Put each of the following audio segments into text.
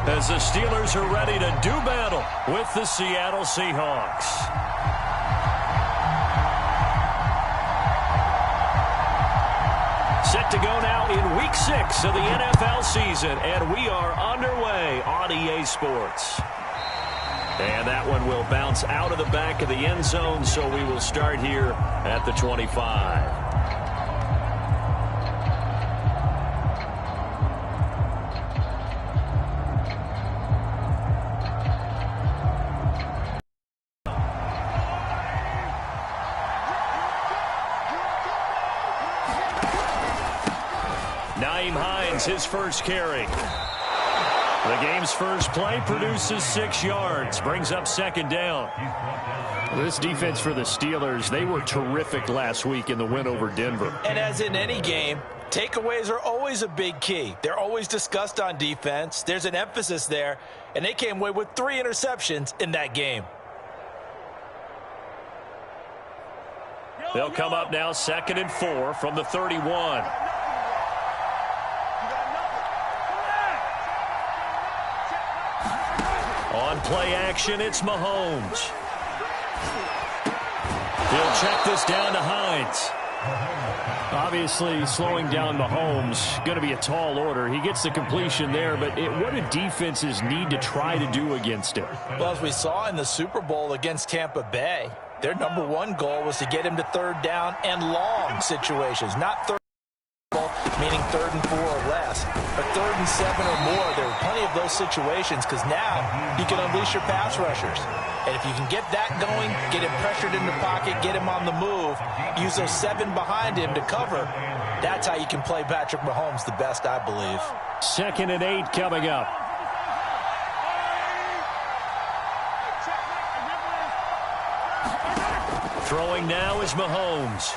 as the Steelers are ready to do battle with the Seattle Seahawks. Set to go now in Week 6 of the NFL season, and we are underway on EA Sports. And that one will bounce out of the back of the end zone, so we will start here at the 25. His first carry. The game's first play produces 6 yards, brings up second down. This defense for the Steelers, they were terrific last week in the win over Denver. And as in any game, takeaways are always a big key. They're always discussed on defense. There's an emphasis there, and they came away with 3 interceptions in that game. They'll come up now 2nd and 4 from the 31. On play action, it's Mahomes. He'll check this down to Hines. Obviously, slowing down Mahomes, going to be a tall order. He gets the completion there, but what do defenses need to try to do against him? Well, as we saw in the Super Bowl against Tampa Bay, their number 1 goal was to get him to 3rd down and long situations, not 3rd meaning 3rd and 4 or less. But 3rd and 7 or more, there are plenty of those situations because now you can unleash your pass rushers. And if you can get that going, get him pressured in the pocket, get him on the move, use those 7 behind him to cover, that's how you can play Patrick Mahomes the best, I believe. 2nd and 8 coming up. Throwing now is Mahomes.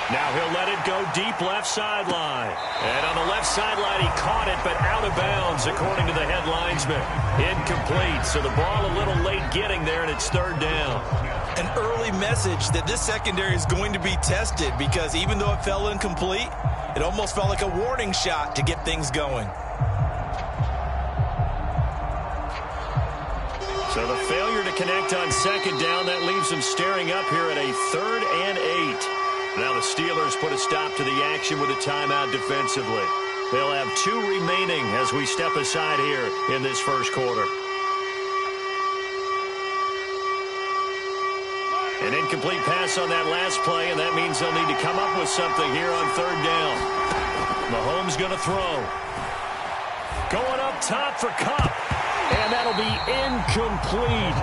Now he'll let it go deep left sideline. And on the left sideline, he caught it, but out of bounds, according to the head linesman. Incomplete, so the ball a little late getting there, and it's 3rd down. An early message that this secondary is going to be tested because even though it fell incomplete, it almost felt like a warning shot to get things going. So the failure to connect on 2nd down, that leaves them staring up here at a 3rd and 8. Now the Steelers put a stop to the action with a timeout defensively. They'll have 2 remaining as we step aside here in this first quarter. An incomplete pass on that last play, and that means they'll need to come up with something here on 3rd down. Mahomes going to throw. Going up top for Kupp. And that'll be incomplete.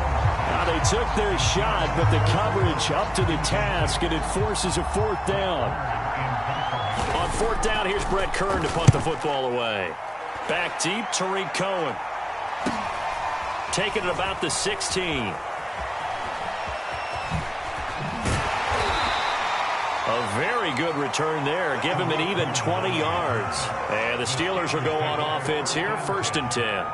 Now they took their shot, but the coverage up to the task, and it forces a 4th down. On 4th down, here's Brett Kern to punt the football away. Back deep, Tariq Cohen. Taking it about the 16. A very good return there. Give him an even 20 yards. And the Steelers will go on offense here, 1st and 10.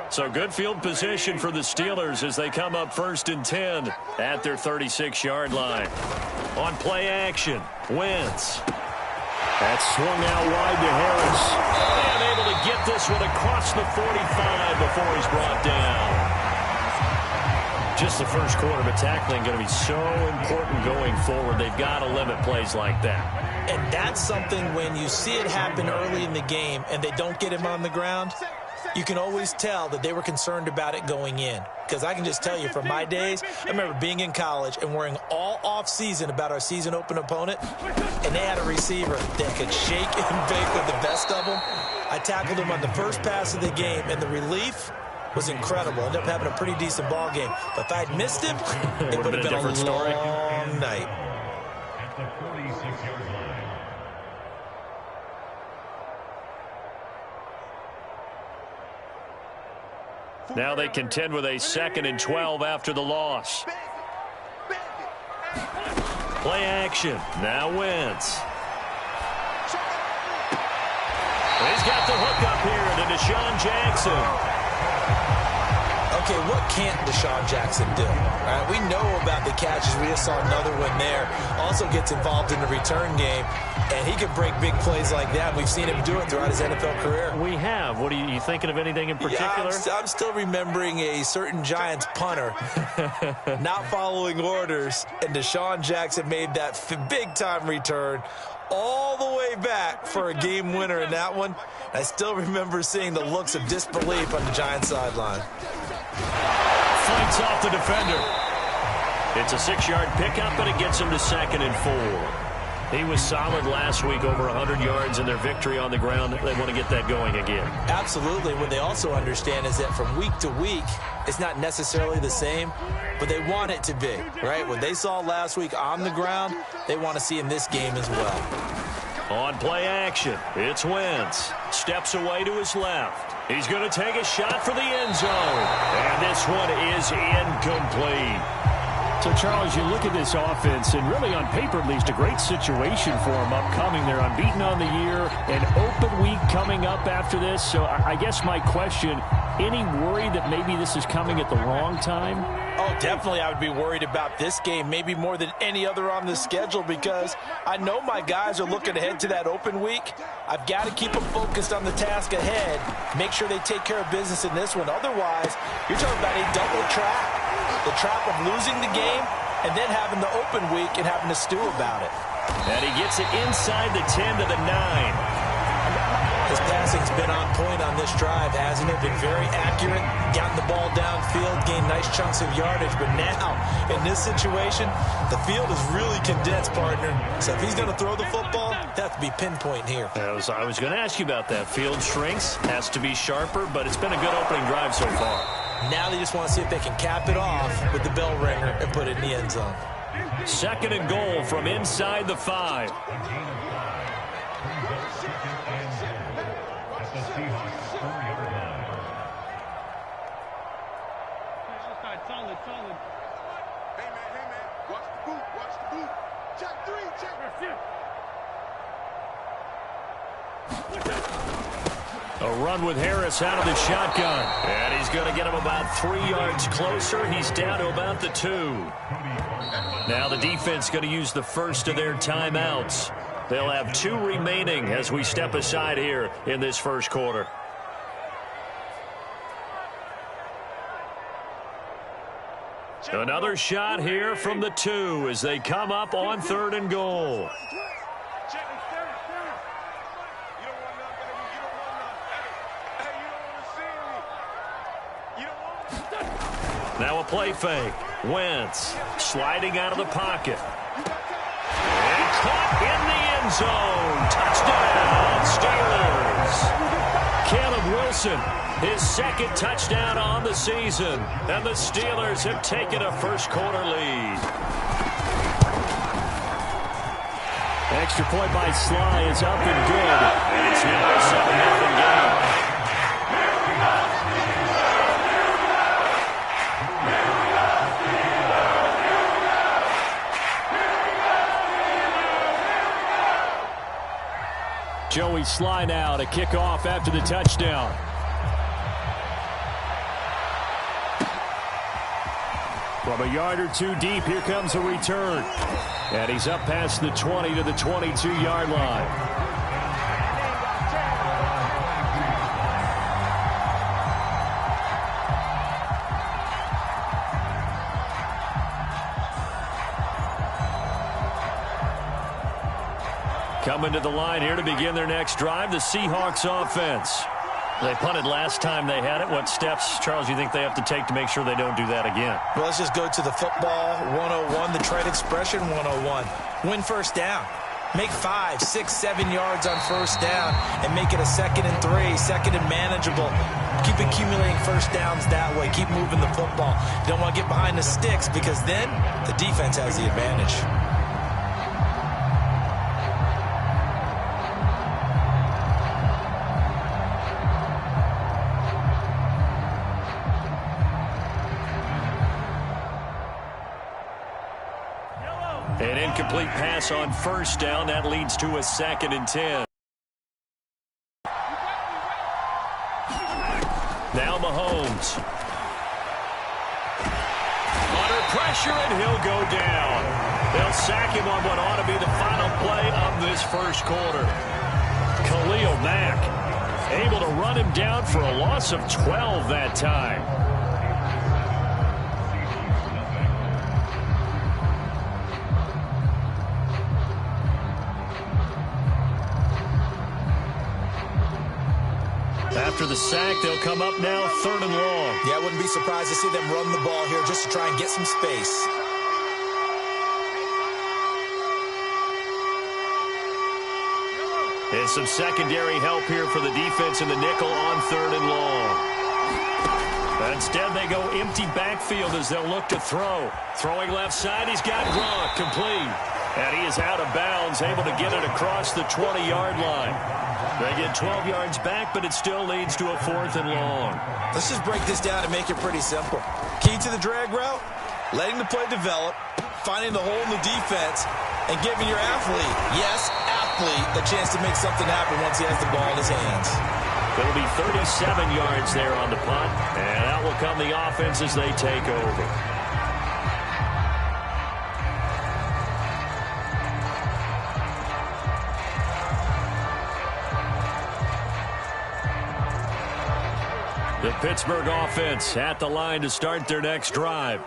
So good field position for the Steelers as they come up 1st and 10 at their 36-yard line. On play action, Wentz. That's swung out wide to Harris. And able to get this one across the 45 before he's brought down. Just the first quarter, but tackling going to be so important going forward. They've got to limit plays like that. And that's something when you see it happen early in the game and they don't get him on the ground, you can always tell that they were concerned about it going in. Because I can just tell you from my days, I remember being in college and worrying all off-season about our season open opponent, and they had a receiver that could shake and bake with the best of them. I tackled him on the first pass of the game, and the relief was incredible. Ended up having a pretty decent ball game. But if I'd missed him, it would have been a different story. long night. Now they contend with a 2nd and 12 after the loss. Play action. Now Wentz. He's got the hook up here to Deshaun Jackson. Okay, what can't Deshaun Jackson do? All right, we know about the catches. We just saw another one there. Also gets involved in the return game, and he can break big plays like that. We've seen him do it throughout his NFL career. We have. What are you thinking of anything in particular? Yeah, I'm still remembering a certain Giants punter not following orders, and Deshaun Jackson made that big-time return all the way back for a game winner in that one. I still remember seeing the looks of disbelief on the Giants sideline. Fights off the defender. It's a 6-yard pickup, but it gets him to 2nd and 4. He was solid last week, over 100 yards in their victory on the ground. They want to get that going again. Absolutely. What they also understand is that from week to week, it's not necessarily the same, but they want it to be, right? What they saw last week on the ground, they want to see in this game as well. On play action, it's Wentz. Steps away to his left. He's going to take a shot for the end zone. And this one is incomplete. So, Charles, you look at this offense, and really on paper at least, a great situation for them upcoming. They're unbeaten on the year, an open week coming up after this. So I guess my question, any worry that maybe this is coming at the wrong time? Oh, definitely I would be worried about this game, maybe more than any other on the schedule, because I know my guys are looking ahead to that open week. I've got to keep them focused on the task ahead, make sure they take care of business in this one. Otherwise, you're talking about a double trap. The trap of losing the game and then having the open week and having to stew about it. And he gets it inside the 10 to the 9. His passing's been on point on this drive, hasn't it? Been very accurate, gotten the ball downfield, gained nice chunks of yardage. But now, in this situation, the field is really condensed, partner. So if he's going to throw the football, they have to be pinpoint here. I was going to ask you about that. Field shrinks, has to be sharper, but it's been a good opening drive so far. Now they just want to see if they can cap it off with the bell ringer and put it in the end zone. 2nd and goal from inside the 5. A run with Harris out of the shotgun. And he's going to get him about 3 yards closer. He's down to about the 2. Now the defense going to use the first of their timeouts. They'll have 2 remaining as we step aside here in this first quarter. Another shot here from the 2 as they come up on 3rd and goal. Now a play fake. Wentz sliding out of the pocket. And caught in the end zone. Touchdown, Steelers. Caleb Wilson, his 2nd touchdown on the season. And the Steelers have taken a first quarter lead. Extra point by Sly is up and good. And it's now a 7-0 game. Joey Sly now to kick off after the touchdown. From a yard or 2 deep, here comes a return. And he's up past the 20 to the 22-yard line. Coming to the line here to begin their next drive, the Seahawks offense. They punted last time they had it. What steps, Charles, you think they have to take to make sure they don't do that again? Well, let's just go to the football 101, the trade expression 101. Win first down. Make 5, 6, 7 yards on first down and make it a 2nd and 3, 2nd and manageable. Keep accumulating first downs that way. Keep moving the football. You don't want to get behind the sticks because then the defense has the advantage. An incomplete pass on first down. That leads to a 2nd and 10. Now Mahomes. Under pressure, and he'll go down. They'll sack him on what ought to be the final play of this first quarter. Khalil Mack able to run him down for a loss of 12 that time. After the sack, they'll come up now 3rd and long. Yeah, I wouldn't be surprised to see them run the ball here just to try and get some space. And some secondary help here for the defense in the nickel on 3rd and long. Instead, they go empty backfield as they'll look to throw. Throwing left side, he's got Gronk, complete. And he is out of bounds, able to get it across the 20-yard line. They get 12 yards back, but it still leads to a 4th and long. Let's just break this down and make it pretty simple. Key to the drag route, letting the play develop, finding the hole in the defense, and giving your athlete, yes, athlete, a chance to make something happen once he has the ball in his hands. It'll be 37 yards there on the punt, and out will come the offense as they take over. The Pittsburgh offense at the line to start their next drive.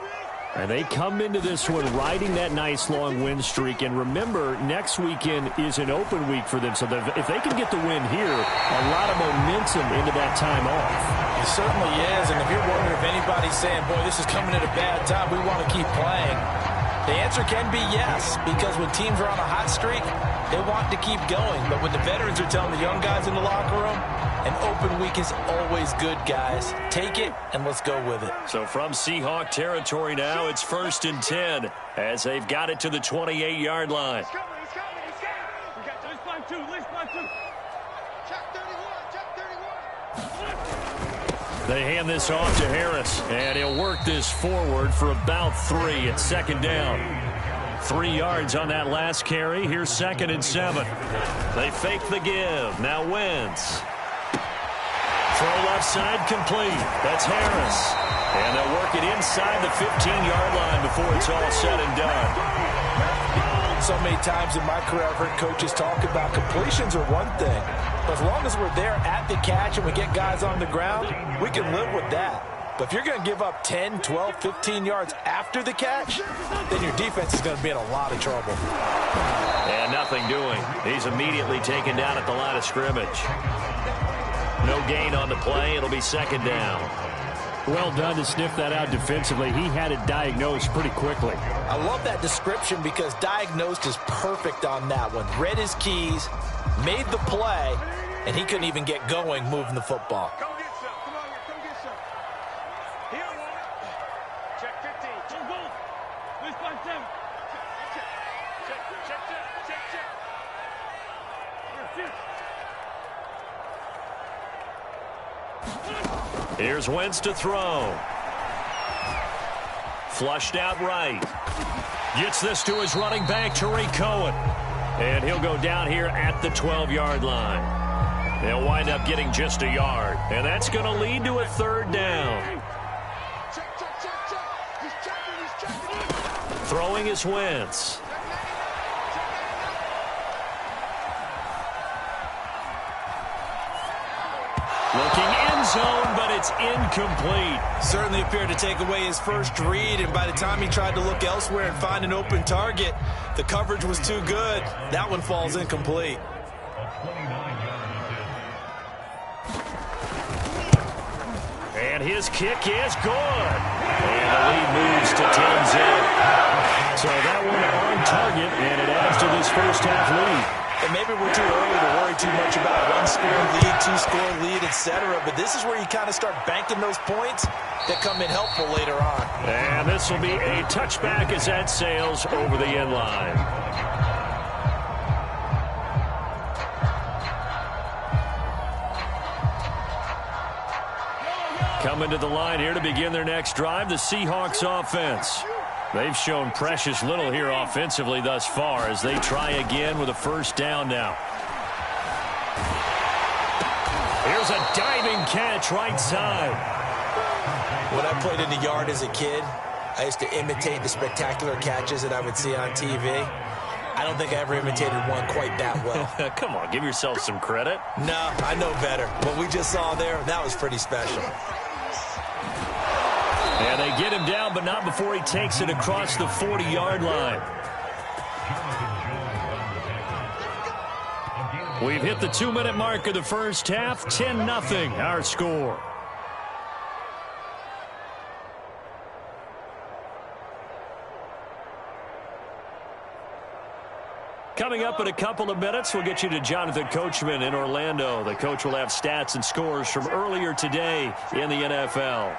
And they come into this one riding that nice long win streak. And remember, next weekend is an open week for them. So if they can get the win here, a lot of momentum into that time off. It certainly is. And if you're wondering if anybody's saying, boy, this is coming at a bad time, we want to keep playing, the answer can be yes. Because when teams are on a hot streak, they want to keep going. But when the veterans are telling the young guys in the locker room, an open week is always good, guys. Take it, and let's go with it. So from Seahawk territory now, it's 1st and 10 as they've got it to the 28-yard line. He's coming. We got this line two. Check 31. They hand this off to Harris, and he'll work this forward for about 3. It's 2nd down. 3 yards on that last carry. Here's 2nd and 7. They fake the give. Now Wentz. Throw left side complete. That's Harris. And they'll work it inside the 15-yard line before it's all said and done. So many times in my career, I've heard coaches talk about completions are one thing. But as long as we're there at the catch and we get guys on the ground, we can live with that. But if you're going to give up 10, 12, 15 yards after the catch, then your defense is going to be in a lot of trouble. And nothing doing. He's immediately taken down at the line of scrimmage. No gain on the play. It'll be 2nd down. Well done to sniff that out defensively. He had it diagnosed pretty quickly. I love that description because diagnosed is perfect on that one. Read his keys, made the play, and he couldn't even get going moving the football. Come get some. Come on here. Come get some. Here, one. Check 15. Go. This one, 10. Check. Here, Here's Wentz to throw. Flushed out right. Gets this to his running back, Tariq Cohen. And he'll go down here at the 12-yard line. They'll wind up getting just a yard. And that's going to lead to a 3rd down. Check. He's checking. Throwing is Wentz. Looking end zone, but it's incomplete. Certainly appeared to take away his first read, and by the time he tried to look elsewhere and find an open target, the coverage was too good. That one falls incomplete. And his kick is good. And the lead moves to 10-zip. So that one on target, and it adds to this first half lead. And maybe we're too early to worry too much about one-score lead, two-score lead, etc. But this is where you kind of start banking those points that come in helpful later on. And this will be a touchback as that sails over the end line. Coming to the line here to begin their next drive, the Seahawks offense. They've shown precious little here offensively thus far as they try again with a first down now. Here's a diving catch right side. When I played in the yard as a kid, I used to imitate the spectacular catches that I would see on TV. I don't think I ever imitated one quite that well. Come on, give yourself some credit. No, I know better. What we just saw there, that was pretty special. And they get him down, but not before he takes it across the 40-yard line. We've hit the 2-minute mark of the first half. 10-0, our score. Coming up in a couple of minutes, we'll get you to Jonathan Coachman in Orlando. The coach will have stats and scores from earlier today in the NFL.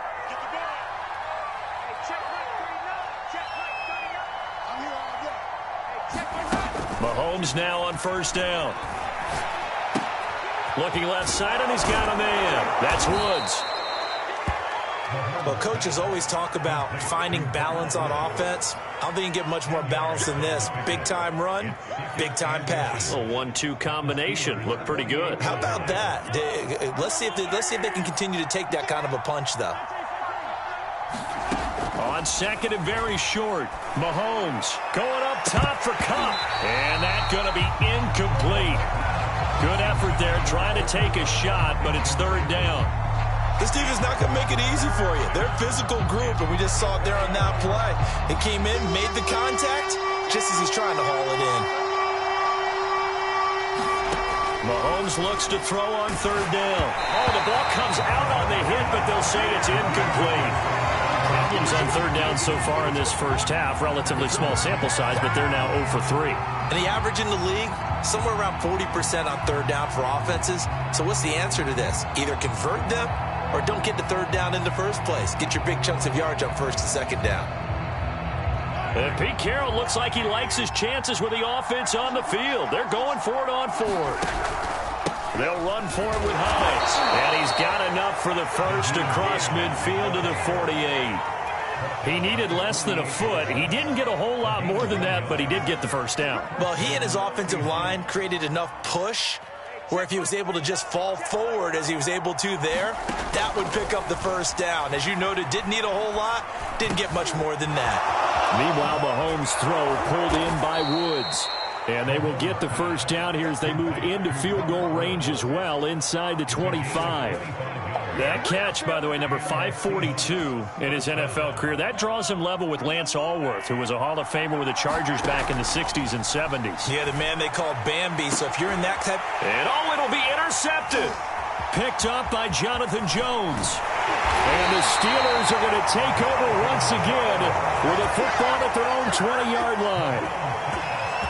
Mahomes now on first down. Looking left side, and he's got a man. That's Woods. Well, coaches always talk about finding balance on offense. I don't think you can get much more balance than this. Big-time run, big-time pass. A 1-2 combination. Looked pretty good. How about that? Let's see if they can continue to take that kind of a punch, though. On second and very short, Mahomes going up top for Cup. And that's going to be incomplete. Good effort there trying to take a shot, but it's third down. This team is not going to make it easy for you. They're a physical group, and we just saw it there on that play. He came in, made the contact, just as he's trying to haul it in. Mahomes looks to throw on third down. Oh, the ball comes out on the hit, but they'll say it's incomplete. Problems on third down so far in this first half. Relatively small sample size, but they're now 0 for 3. And the average in the league, somewhere around 40% on third down for offenses. So what's the answer to this? Either convert them or don't get the third down in the first place. Get your big chunks of yards on first and second down. And Pete Carroll looks like he likes his chances with the offense on the field. They're going for it on fourth. They'll run for it with Hines. And he's got enough for the first across midfield to the 48. He needed less than a foot. He didn't get a whole lot more than that, but he did get the first down. Well, he and his offensive line created enough push where if he was able to just fall forward as he was able to there, that would pick up the first down. As you noted, didn't need a whole lot, didn't get much more than that. Meanwhile, Mahomes' throw pulled in by Woods. And they will get the first down here as they move into field goal range as well, inside the 25. That catch, by the way, number 542 in his NFL career, that draws him level with Lance Allworth, who was a Hall of Famer with the Chargers back in the 60s and 70s. Yeah, the man they called Bambi, so if you're in that type... And it'll be intercepted. Picked up by Jonathan Jones. And the Steelers are going to take over once again with a football at their own 20-yard line.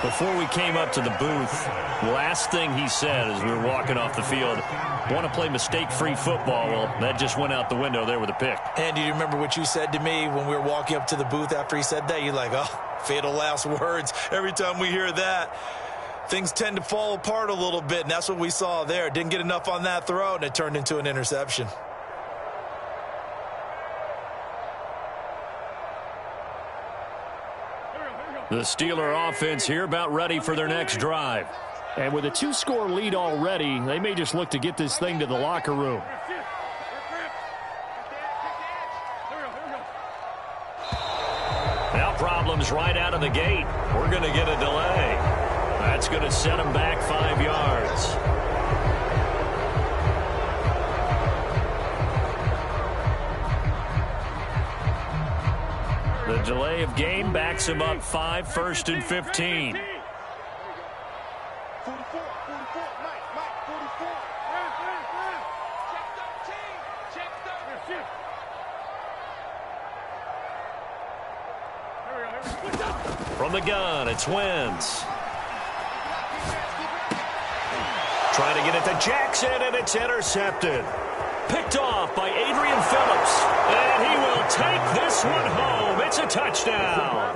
Before we came up to the booth, last thing he said as we were walking off the field, want to play mistake-free football. Well, that just went out the window there with a pick. And do you remember what you said to me when we were walking up to the booth after he said that? You're like, oh, fatal last words. Every time we hear that, things tend to fall apart a little bit, and that's what we saw there. Didn't get enough on that throw, and it turned into an interception. The Steeler offense here about ready for their next drive. And with a 2-score lead already, they may just look to get this thing to the locker room. Now problems right out of the gate. We're going to get a delay. That's going to set them back 5 yards. The delay of game backs him up 5, 1st and 15. 44, Mike, 44. Check 13. From the gun, it's Wentz. Trying to get it to Jackson, and it's intercepted. Picked off by Adrian Phillips. And he will take this one home. It's a touchdown.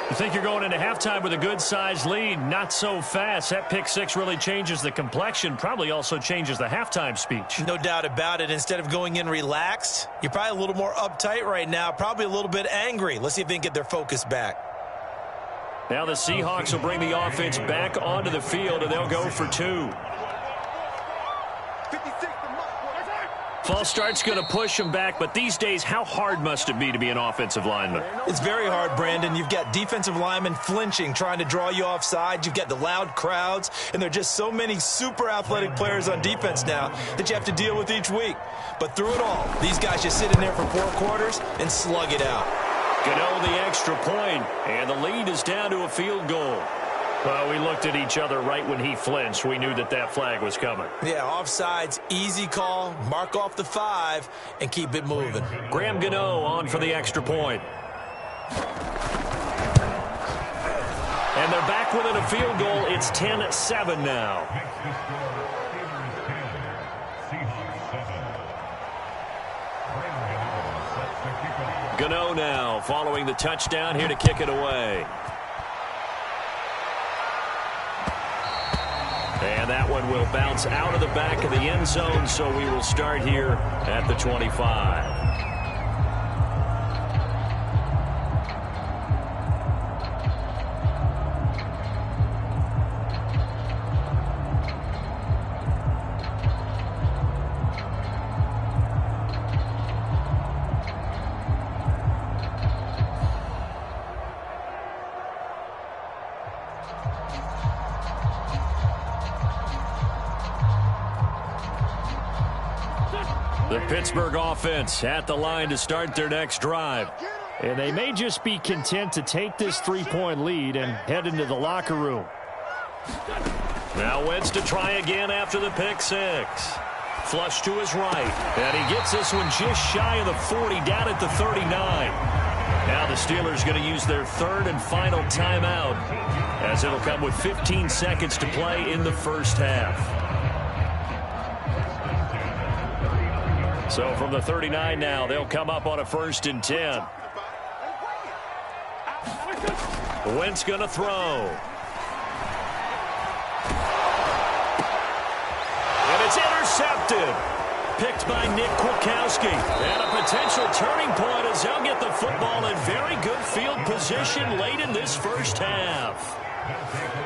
You think you're going into halftime with a good-sized lead. Not so fast. That pick six really changes the complexion, probably also changes the halftime speech. No doubt about it. Instead of going in relaxed, you're probably a little more uptight right now, probably a little bit angry. Let's see if they can get their focus back. Now the Seahawks will bring the offense back onto the field, and they'll go for two. False start's going to push them back, but these days, how hard must it be to be an offensive lineman? It's very hard, Brandon. You've got defensive linemen flinching, trying to draw you offside. You've got the loud crowds, and there are just so many super athletic players on defense now that you have to deal with each week. But through it all, these guys just sit in there for 4 quarters and slug it out. Gano the extra point, and the lead is down to a field goal. Well, we looked at each other right when he flinched. We knew that that flag was coming. Yeah, offsides, easy call, mark off the 5, and keep it moving. Graham Gano on for the extra point. And they're back within a field goal. It's 10-7 now. Gano now following the touchdown here to kick it away. And that one will bounce out of the back of the end zone, so we will start here at the 25. The Pittsburgh offense at the line to start their next drive. And they may just be content to take this 3-point lead and head into the locker room. Now Wentz to try again after the pick six. Flush to his right. And he gets this one just shy of the 40, down at the 39. Now the Steelers going to use their third and final timeout, as it'll come with 15 seconds to play in the first half. So from the 39 now, they'll come up on a 1st and 10. Wentz going to throw. And it's intercepted. Picked by Nick Kwiatkowski. And a potential turning point as they'll get the football in very good field position late in this first half.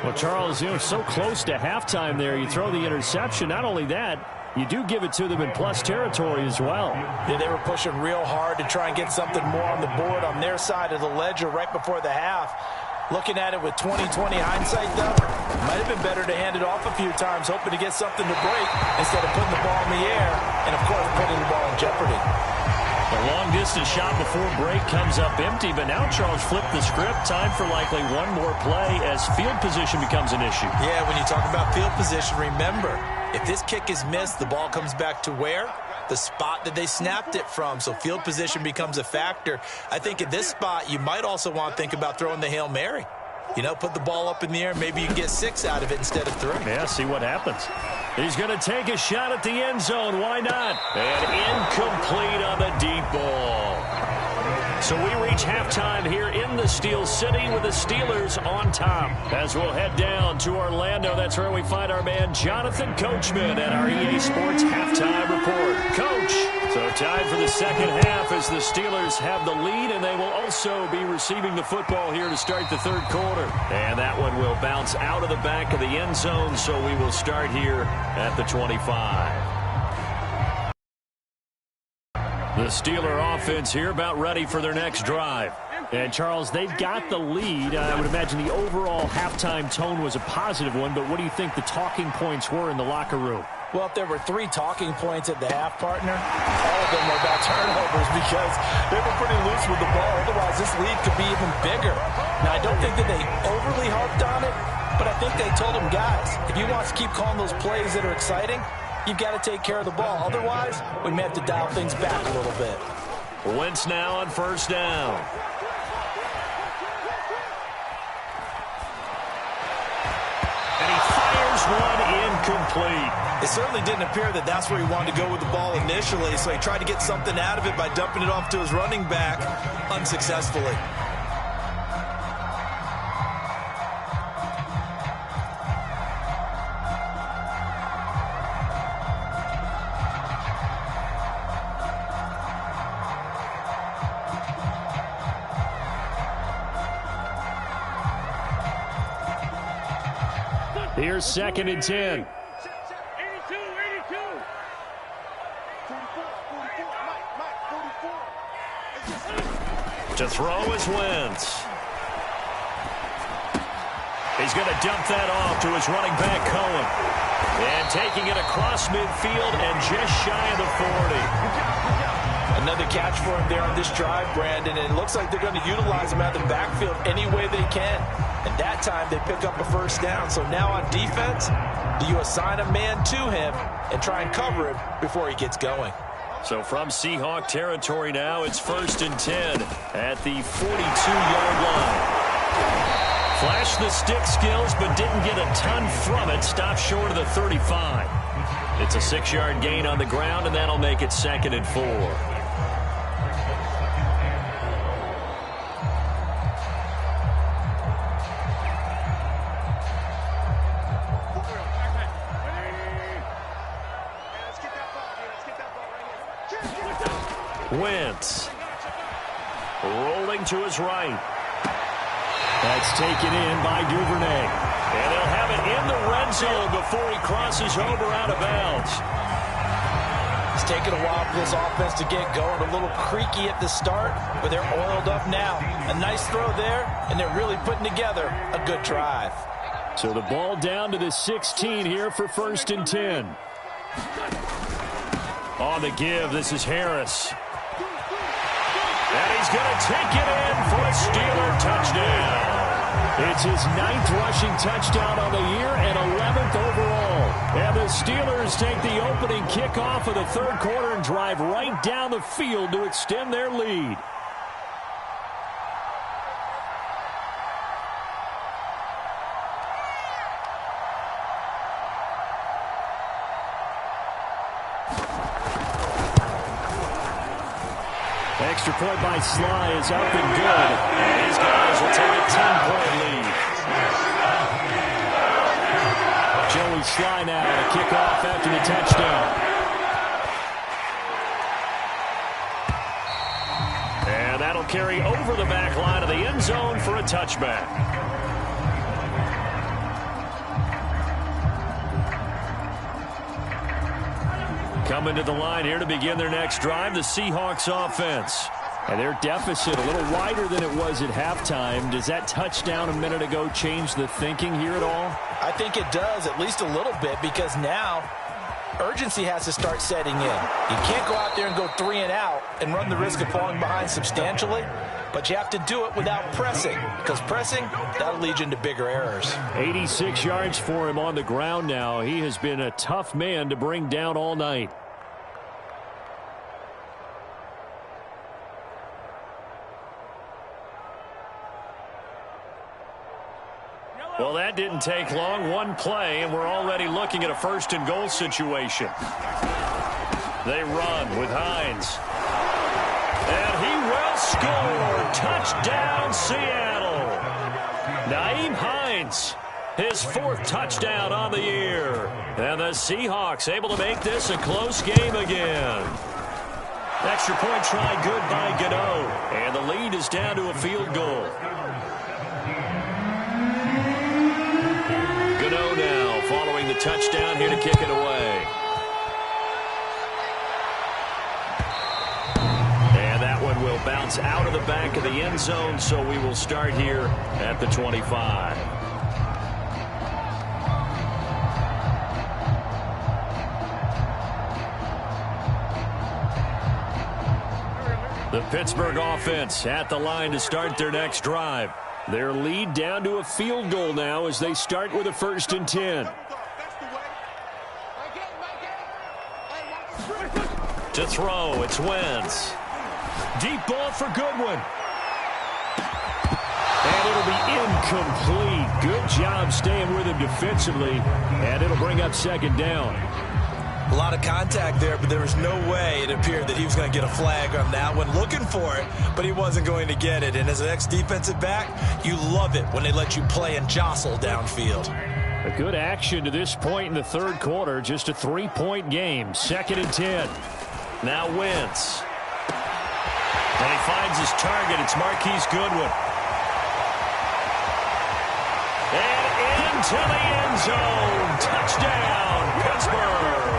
Well, Charles, so close to halftime there. You throw the interception. Not only that, you do give it to them in plus territory as well. Yeah, they were pushing real hard to try and get something more on the board on their side of the ledger right before the half. Looking at it with 20/20 hindsight, though, might have been better to hand it off a few times, hoping to get something to break instead of putting the ball in the air and, of course, putting the ball in jeopardy. The long-distance shot before break comes up empty, but now Charles flipped the script. Time for likely one more play as field position becomes an issue. Yeah, when you talk about field position, remember, if this kick is missed, the ball comes back to where? The spot that they snapped it from. So field position becomes a factor. I think at this spot, you might also want to think about throwing the Hail Mary. Put the ball up in the air. Maybe you can get 6 out of it instead of 3. Yeah, see what happens. He's going to take a shot at the end zone. Why not? And incomplete on the deep ball. So we reach halftime here in the Steel City with the Steelers on top. As we'll head down to Orlando, that's where we find our man Jonathan Coachman at our EA Sports Halftime Report. Coach, so time for the second half as the Steelers have the lead, and they will also be receiving the football here to start the third quarter. And that one will bounce out of the back of the end zone, so we will start here at the 25. The Steeler offense here about ready for their next drive. And, Charles, they've got the lead. I would imagine the overall halftime tone was a positive one, but what do you think the talking points were in the locker room? Well, if there were 3 talking points at the half, partner, all of them were about turnovers because they were pretty loose with the ball. Otherwise, this lead could be even bigger. Now, I don't think that they overly harped on it, but I think they told them, guys, if you want to keep calling those plays that are exciting, you've got to take care of the ball. Otherwise, we may have to dial things back a little bit. Wentz now on first down. And he fires one incomplete. It certainly didn't appear that that's where he wanted to go with the ball initially, so he tried to get something out of it by dumping it off to his running back unsuccessfully. Here's 2nd and 10. 82, 82. 44. To throw is Wentz. He's going to dump that off to his running back, Cohen. And taking it across midfield and just shy of the 40. Another catch for him there on this drive, Brandon. And it looks like they're going to utilize him out of the backfield any way they can. And that time they pick up a first down. So now on defense, do you assign a man to him and try and cover him before he gets going? So from Seahawk territory now, it's 1st and 10 at the 42-yard line. Flashed the stick skills, but didn't get a ton from it. Stopped short of the 35. It's a 6-yard gain on the ground, and that'll make it 2nd and 4. Wentz rolling to his right. That's taken in by Duvernay. And they'll have it in the red zone before he crosses over out of bounds. It's taken a while for this offense to get going. A little creaky at the start, but they're oiled up now. A nice throw there, and they're really putting together a good drive. So the ball down to the 16 here for 1st and 10. On the give, this is Harris. And he's going to take it in for a Steeler touchdown. It's his 9th rushing touchdown on the year and 11th overall. And the Steelers take the opening kickoff of the 3rd quarter and drive right down the field to extend their lead. Extra point by Sly is up and good. And these guys will take a 10-point lead. Joey Sly now to kick off after the touchdown. And that'll carry over the back line of the end zone for a touchback. Coming to the line here to begin their next drive, the Seahawks offense. And their deficit a little wider than it was at halftime. Does that touchdown a minute ago change the thinking here at all? I think it does, at least a little bit, because now urgency has to start setting in. You can't go out there and go 3 and out and run the risk of falling behind substantially, but you have to do it without pressing, because pressing, that'll lead you into bigger errors. 86 yards for him on the ground now. He has been a tough man to bring down all night. Well, that didn't take long. One play, and we're already looking at a 1st and goal situation. They run with Hines. And he will score. Touchdown, Seattle. Nyheim Hines, his 4th touchdown on the year. And the Seahawks able to make this a close game again. Extra point try good by Gano. And the lead is down to a field goal. Gano now following the touchdown here to kick it away. And that one will bounce out of the back of the end zone, so we will start here at the 25. The Pittsburgh offense at the line to start their next drive. Their lead down to a field goal now as they start with a 1st and 10. To throw, it's Wentz. Deep ball for Goodwin. And it'll be incomplete. Good job staying with him defensively. And it'll bring up 2nd down. A lot of contact there, but there was no way it appeared that he was going to get a flag on that one. Looking for it, but he wasn't going to get it. And as an ex-defensive back, you love it when they let you play and jostle downfield. A good action to this point in the 3rd quarter. Just a 3-point game. 2nd and 10. Now Wentz. And he finds his target. It's Marquise Goodwin. And to the end zone. Touchdown, Pittsburgh.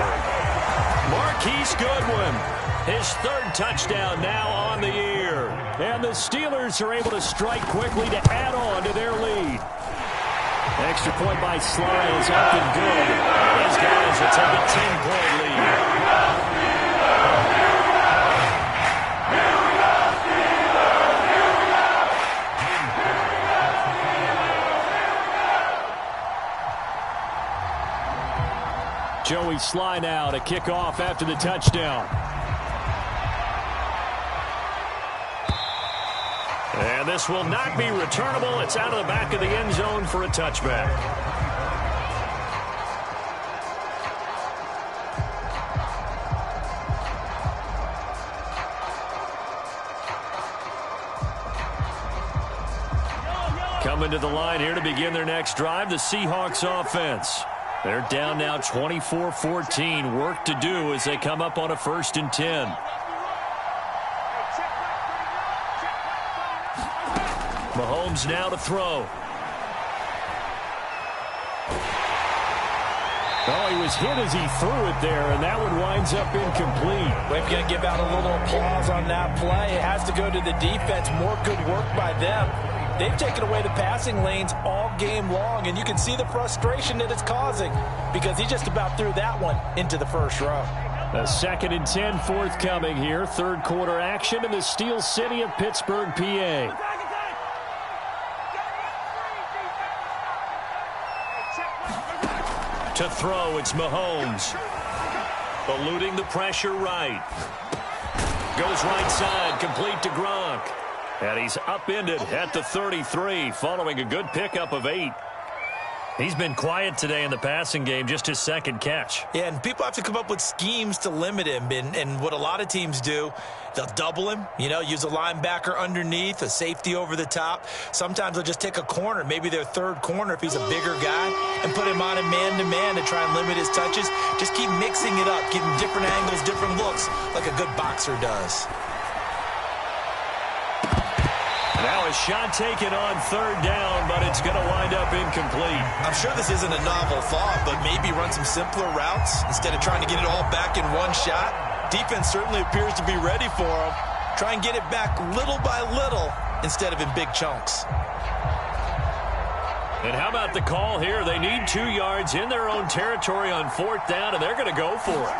Marquise Goodwin, his third touchdown now on the year. And the Steelers are able to strike quickly to add on to their lead. Extra point by Sly is up and good. These guys will take a 10-point lead. Joey Sly now to kick off after the touchdown. And this will not be returnable. It's out of the back of the end zone for a touchback. Coming to the line here to begin their next drive, the Seahawks offense. They're down now 24-14. Work to do as they come up on a 1st and 10. Mahomes now to throw. Oh, he was hit as he threw it there, and that one winds up incomplete. We're going to give out a little applause on that play. It has to go to the defense. More good work by them. They've taken away the passing lanes all game long, and you can see the frustration that it's causing because he just about threw that one into the first row. A 2nd and 10 forthcoming here. Third quarter action in the Steel City of Pittsburgh, PA. To throw, it's Mahomes. Eluding the pressure right. Goes right side, complete to Gronk. And he's upended at the 33, following a good pickup of 8. He's been quiet today in the passing game, just his 2nd catch. Yeah, and people have to come up with schemes to limit him. And what a lot of teams do, they'll double him, use a linebacker underneath, a safety over the top. Sometimes they'll just take a corner, maybe their 3rd corner if he's a bigger guy, and put him on a man-to-man to try and limit his touches. Just keep mixing it up, give him different angles, different looks, like a good boxer does. Now a shot taken on 3rd down, but it's going to wind up incomplete. I'm sure this isn't a novel thought, but maybe run some simpler routes instead of trying to get it all back in one shot. Defense certainly appears to be ready for him. Try and get it back little by little instead of in big chunks. And how about the call here? They need 2 yards in their own territory on 4th down, and they're going to go for it.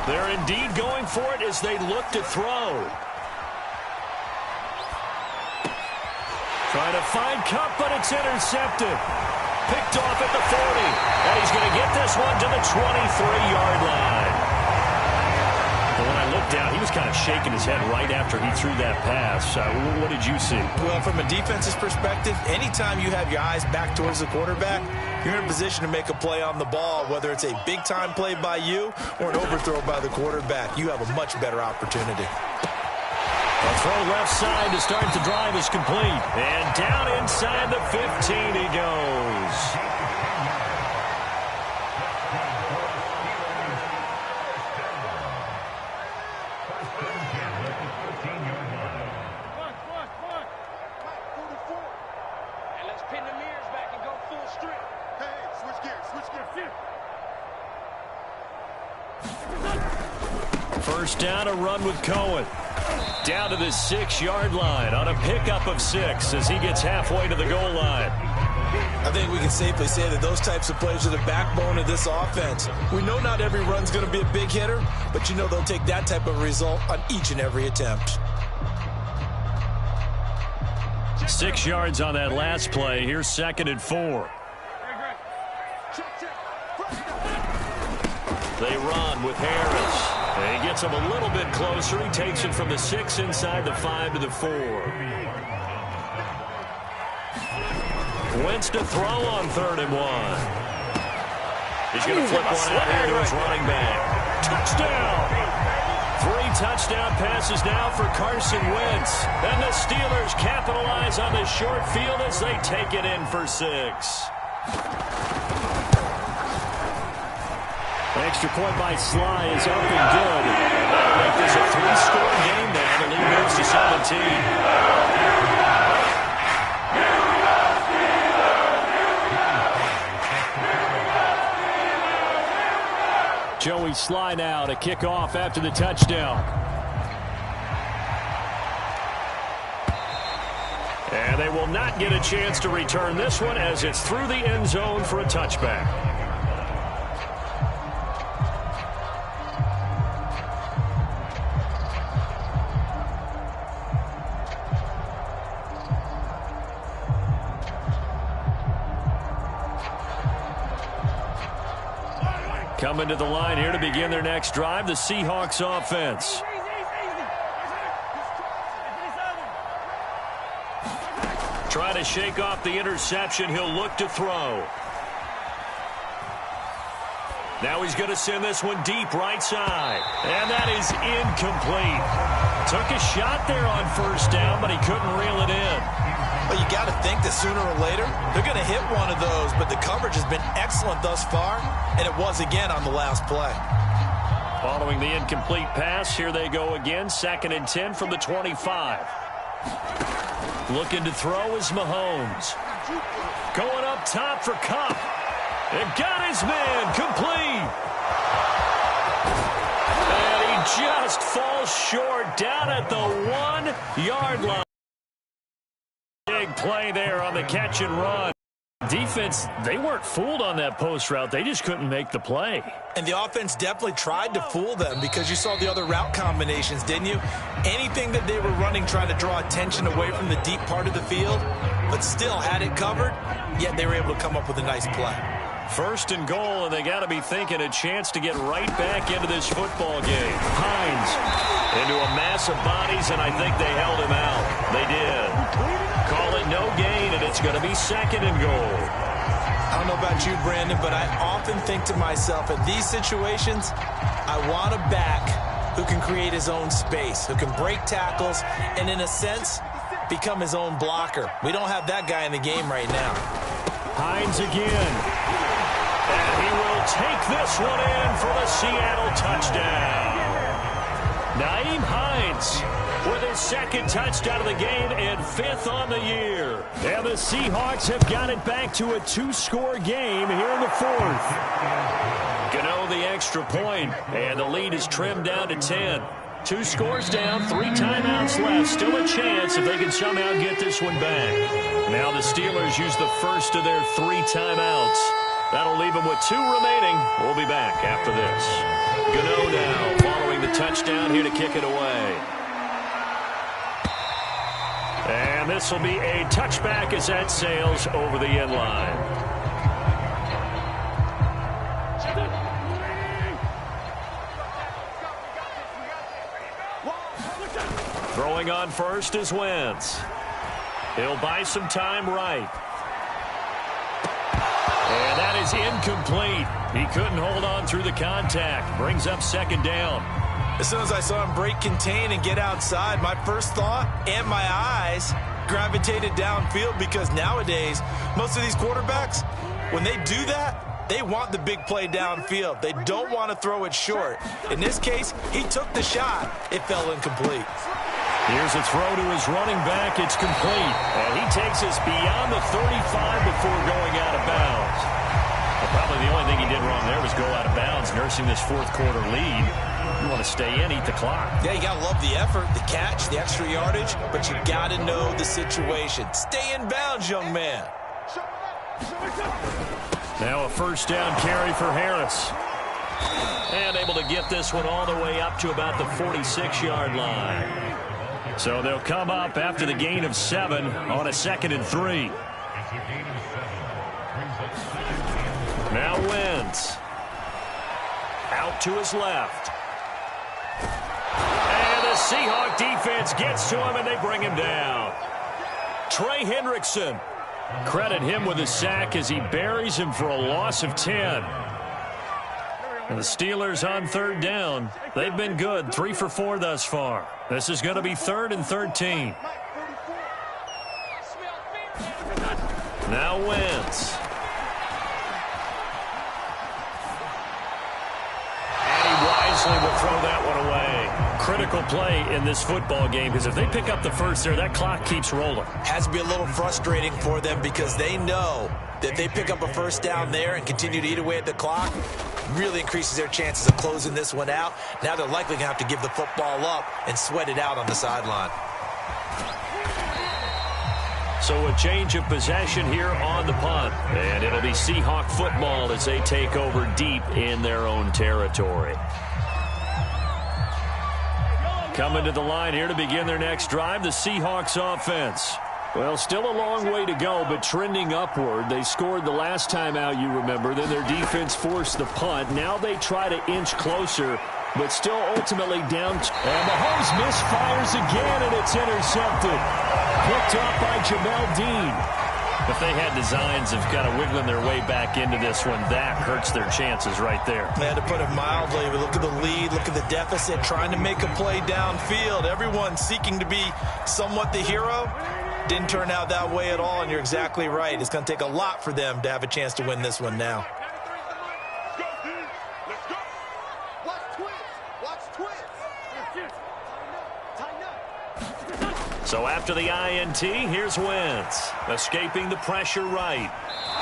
They're indeed going for it as they look to throw. Trying to find Cup, but it's intercepted. Picked off at the 40. And he's going to get this one to the 23-yard line. And when I looked down, he was kind of shaking his head right after he threw that pass. What did you see? Well, from a defense's perspective, anytime you have your eyes back towards the quarterback, you're in a position to make a play on the ball, whether it's a big-time play by you or an overthrow by the quarterback. You have a much better opportunity. A throw left side to start the drive is complete. And down inside the 15 he goes. And let's pin the mirrors back and go full strength. Hey, switch gears. First down, a run with Cohen. Down to the 6-yard line on a pickup of 6 as he gets halfway to the goal line. I think we can safely say that those types of plays are the backbone of this offense. We know not every run's going to be a big hitter, but they'll take that type of result on each and every attempt. 6 yards on that last play. Here's 2nd and 4. They run with Harris. And he gets him a little bit closer. He takes it from the 6 inside the 5 to the 4. Wentz to throw on 3rd and 1. He's going to flip one out here to his running back. Touchdown! 3 touchdown passes now for Carson Wentz. And the Steelers capitalize on the short field as they take it in for 6. Extra point by Sly is up and good. That'll make this a 3-score game now. The lead moves to 17. Joey Sly now to kick off after the touchdown. And they will not get a chance to return this one as it's through the end zone for a touchback. Coming to the line here to begin their next drive, the Seahawks offense. Try to shake off the interception. He'll look to throw. Now he's going to send this one deep right side. And that is incomplete. Took a shot there on first down, but he couldn't reel it in. Well, you got to think that sooner or later they're going to hit one of those, but the coverage has been excellent thus far, and it was again on the last play. Following the incomplete pass, here they go again. 2nd and 10 from the 25. Looking to throw is Mahomes. Going up top for Kupp. And got his man complete. And he just falls short down at the 1-yard line. Big play there on the catch and run. Defense, they weren't fooled on that post route. They just couldn't make the play. And the offense definitely tried to fool them because you saw the other route combinations, didn't you? Anything that they were running trying to draw attention away from the deep part of the field, but still had it covered, yet they were able to come up with a nice play. 1st and goal, and they got to be thinking a chance to get right back into this football game. Hines into a mass of bodies, and I think they held him out. They did. Call it no gain, and it's going to be 2nd and goal. I don't know about you, Brandon, but I often think to myself, in these situations, I want a back who can create his own space, who can break tackles, and in a sense, become his own blocker. We don't have that guy in the game right now. Hines again. And he will take this one in for the Seattle touchdown. Nyheim Hines with his 2nd touchdown of the game and 5th on the year. And the Seahawks have got it back to a 2-score game here in the 4th. Gano the extra point, and the lead is trimmed down to 10. 2 scores down, 3 timeouts left. Still a chance if they can somehow get this one back. Now the Steelers use the first of their 3 timeouts. That'll leave them with 2 remaining. We'll be back after this. Gano now following the touchdown here to kick it away. And this will be a touchback as that sails over the end line. Throwing on first is Wentz. He'll buy some time right. And that is incomplete. He couldn't hold on through the contact. Brings up 2nd down. As soon as I saw him break contain and get outside, my first thought and my eyes gravitated downfield because nowadays, most of these quarterbacks, when they do that, they want the big play downfield. They don't want to throw it short. In this case, he took the shot. It fell incomplete. Here's a throw to his running back. It's complete. And he takes us beyond the 35 before going out of bounds. Well, probably the only thing he did wrong there was go out of bounds, nursing this 4th quarter lead. You want to stay in, eat the clock. Yeah, you got to love the effort, the catch, the extra yardage, but you got to know the situation. Stay in bounds, young man. Now a 1st down carry for Harris. And able to get this one all the way up to about the 46-yard line. So they'll come up after the gain of 7 on a 2nd and 3. Now Wentz. Out to his left. And the Seahawk defense gets to him, and they bring him down. Trey Hendrickson. Credit him with a sack as he buries him for a loss of 10. And the Steelers on 3rd down. They've been good, 3 for 4 thus far. This is going to be 3rd and 13. Now Wentz. And he wisely will throw that one away. critical play in this football game, because if they pick up the first there, that clock keeps rolling. Has to be a little frustrating for them because they know that they pick up a first down there and continue to eat away at the clock, really increases their chances of closing this one out. Now they're likely going to have to give the football up and sweat it out on the sideline. So a change of possession here on the punt. And it'll be Seahawk football as they take over deep in their own territory. Coming to the line here to begin their next drive, the Seahawks offense. Well, still a long way to go, but trending upward. They scored the last time out, you remember. Then their defense forced the punt. Now they try to inch closer, but still ultimately down. And Mahomes misfires again, and it's intercepted. Picked up by Jamel Dean. If they had designs of kind of wiggling their way back into this one, that hurts their chances right there. Man, to put it mildly, but look at the lead, look at the deficit, trying to make a play downfield. Everyone seeking to be somewhat the hero. Didn't turn out that way at all, and you're exactly right. It's going to take a lot for them to have a chance to win this one now. So after the INT, here's Wentz. Escaping the pressure right.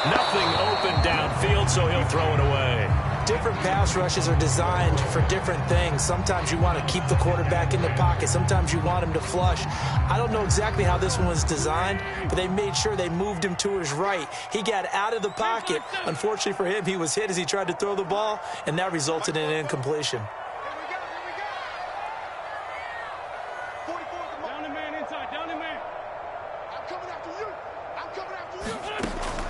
Nothing open downfield, so he'll throw it away. Different pass rushes are designed for different things. Sometimes you want to keep the quarterback in the pocket. Sometimes you want him to flush. I don't know exactly how this one was designed, but they made sure they moved him to his right. He got out of the pocket. Unfortunately for him, he was hit as he tried to throw the ball, and that resulted in an incompletion.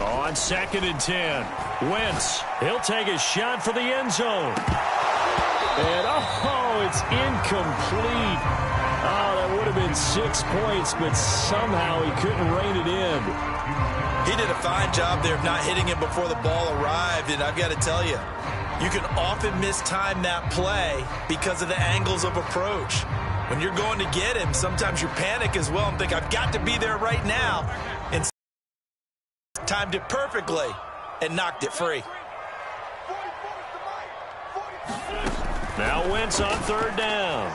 On 2nd and 10, Wentz, he'll take a shot for the end zone. And, oh, it's incomplete. Oh, that would have been 6 points, but somehow he couldn't rein it in. He did a fine job there of not hitting him before the ball arrived, and I've got to tell you, you can often mistime that play because of the angles of approach. When you're going to get him, sometimes you panic as well and think, I've got to be there right now. And timed it perfectly and knocked it free. Now Wentz on 3rd down.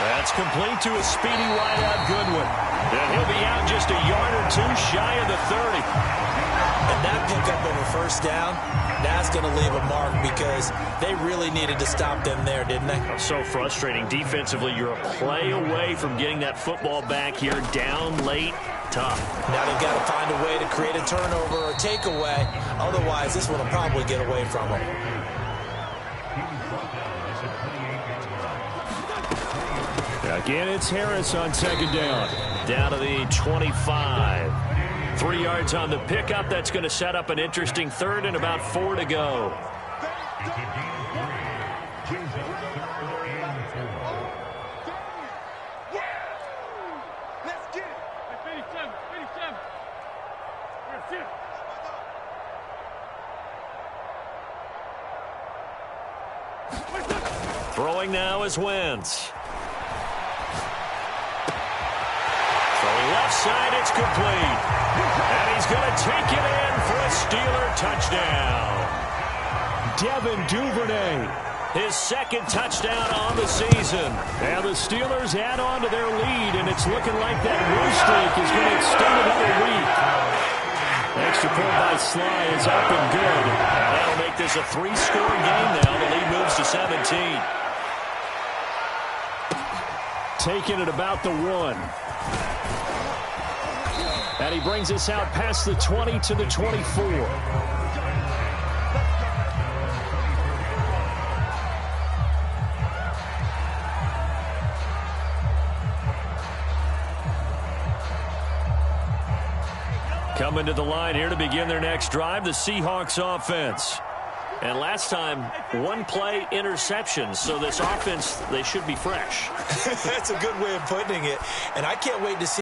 That's complete to a speedy wideout Goodwin. And he'll be out just a yard or two shy of the 30. And that pickup of a first down, that's going to leave a mark because they really needed to stop them there, didn't they? So frustrating. Defensively, you're a play away from getting that football back here down late. Tough. Now they've got to find a way to create a turnover or takeaway. Otherwise, this one will probably get away from them. Again, it's Harris on 2nd down. Down to the 25. 3 yards on the pickup. That's going to set up an interesting 3rd and about 4 to go. Throwing now is Wentz. Throwing left side, it's complete. And he's going to take it in for a Steeler touchdown. Devin Duvernay, his 2nd touchdown on the season. And the Steelers add on to their lead, and it's looking like that win streak is going to extend another week. Extra point by Sly is up and good. And that'll make this a 3-score game now. The lead moves to 17. Taking it about the 1. And he brings us out past the 20 to the 24. Coming to the line here to begin their next drive, the Seahawks offense. And last time, 1 play interception. So this offense, they should be fresh. That's a good way of putting it. And I can't wait to see